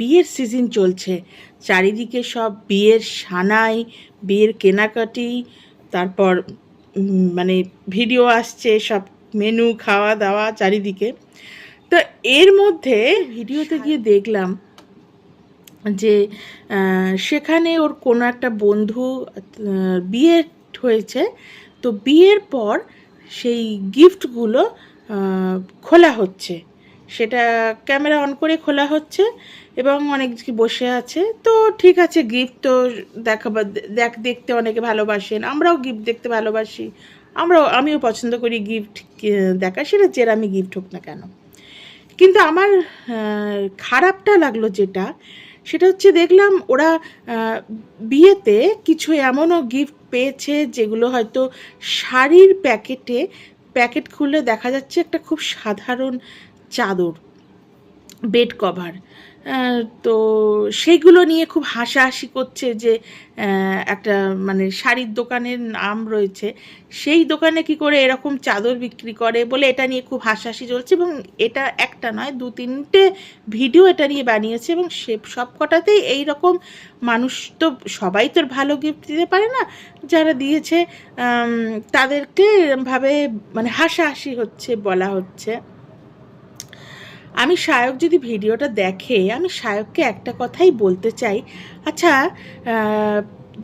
বিয়ের সিজন চলছে, চারিদিকে সব বিয়ের সানাই, বিয়ের কেনাকাটি, তারপর মানে ভিডিও আসছে, সব মেনু খাওয়া দাওয়া চারিদিকে। তো এর মধ্যে ভিডিওতে গিয়ে দেখলাম যে সেখানে ওর কোনো একটা বন্ধু বিয়ে হয়েছে, তো বিয়ের পর সেই গিফটগুলো খোলা হচ্ছে, সেটা ক্যামেরা অন করে খোলা হচ্ছে এবং অনেক বসে আছে। তো ঠিক আছে, গিফট তো দেখতে অনেকে ভালোবাসেন, আমরাও গিফট দেখতে ভালোবাসি, আমিও পছন্দ করি গিফট দেখা, সেটা যেরামি গিফট হোক না কেন। কিন্তু আমার খারাপটা লাগলো সেটা হচ্ছে, দেখলাম ওরা বিয়েতে কিছু এমনও গিফট পেয়েছে যেগুলো হয়তো শাড়ির প্যাকেট খুলে দেখা যাচ্ছে একটা খুব সাধারণ চাদর, বেড কভার। তো সেইগুলো নিয়ে খুব হাসাহাসি করছে যে একটা মানে শাড়ির দোকানের নাম রয়েছে, সেই দোকানে কি করে এরকম চাদর বিক্রি করে বলে এটা নিয়ে খুব হাসাহাসি চলছে। এবং এটা একটা নয়, 2-3টে ভিডিও এটা নিয়ে বানিয়েছে, এবং সব কটাতেই এই রকম মানুষ তো সবাই তো ভালো গিফট দিতে পারে না, যারা দিয়েছে তাদেরকে এরমভাবে মানে হাসাহাসি হচ্ছে, বলা হচ্ছে। আমি সায়ক যদি ভিডিওটা দেখে, আমি সায়ককে একটা কথাই বলতে চাই, আচ্ছা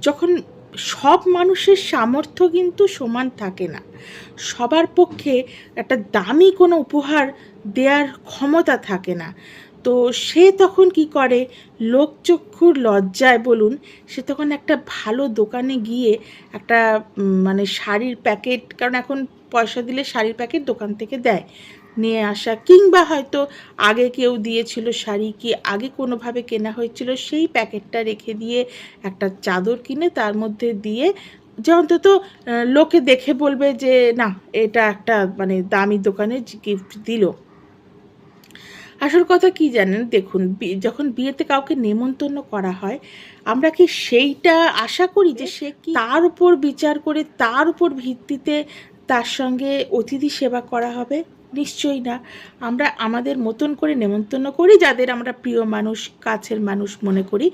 যখন সব মানুষের সামর্থ্য কিন্তু সমান থাকে না, সবার পক্ষে একটা দামি কোনো উপহার দেওয়ার ক্ষমতা থাকে না, তো সে তখন কি করে, লোকচক্ষুর লজ্জায় বলুন, সে তখন একটা ভালো দোকানে গিয়ে একটা মানে শাড়ির প্যাকেট, কারণ এখন পয়সা দিলে শাড়ির প্যাকেট দোকান থেকে দেয়, নিয়ে আসা, কিংবা হয়তো আগে কেউ দিয়েছিল শাড়ি, কি আগে কোনোভাবে কেনা হয়েছিল, সেই প্যাকেটটা রেখে দিয়ে একটা চাদর কিনে তার মধ্যে দিয়ে, যে অন্তত লোকে দেখে বলবে যে না, এটা একটা মানে দামি দোকানে গিফট দিল। আসল কথা কি জানেন, দেখুন, যখন বিয়েতে কাউকে নেমন্তন্ন করা হয়, আমরা কি সেইটা আশা করি যে সে কি তার উপর বিচার করে, তার উপর ভিত্তিতে তার সঙ্গে অতিথি সেবা করা হবে? নিশ্চয়ই না। আমরা আমাদের মতন করে নেমন্তন্ন করি, যাদের আমরা প্রিয় মানুষ, কাছের মানুষ মনে করি,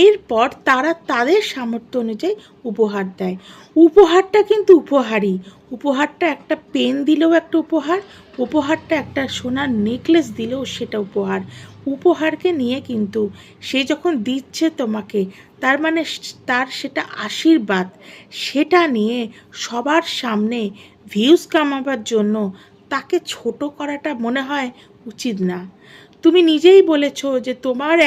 এরপর তারা তাদের সামর্থ্য অনুযায়ী উপহার দেয়। উপহারটা কিন্তু উপহারটা একটা পেন দিলেও একটা উপহারটা একটা সোনার নেকলেস দিলেও সেটা উপহারকে নিয়ে কিন্তু সে যখন দিচ্ছে তোমাকে, তার মানে তার সেটা আশীর্বাদ, সেটা নিয়ে সবার সামনে ভিউজ কামাবার জন্য তাকে ছোট করাটা মনে হয় উচিত না। তুমি নিজেই বলেছো যে তোমার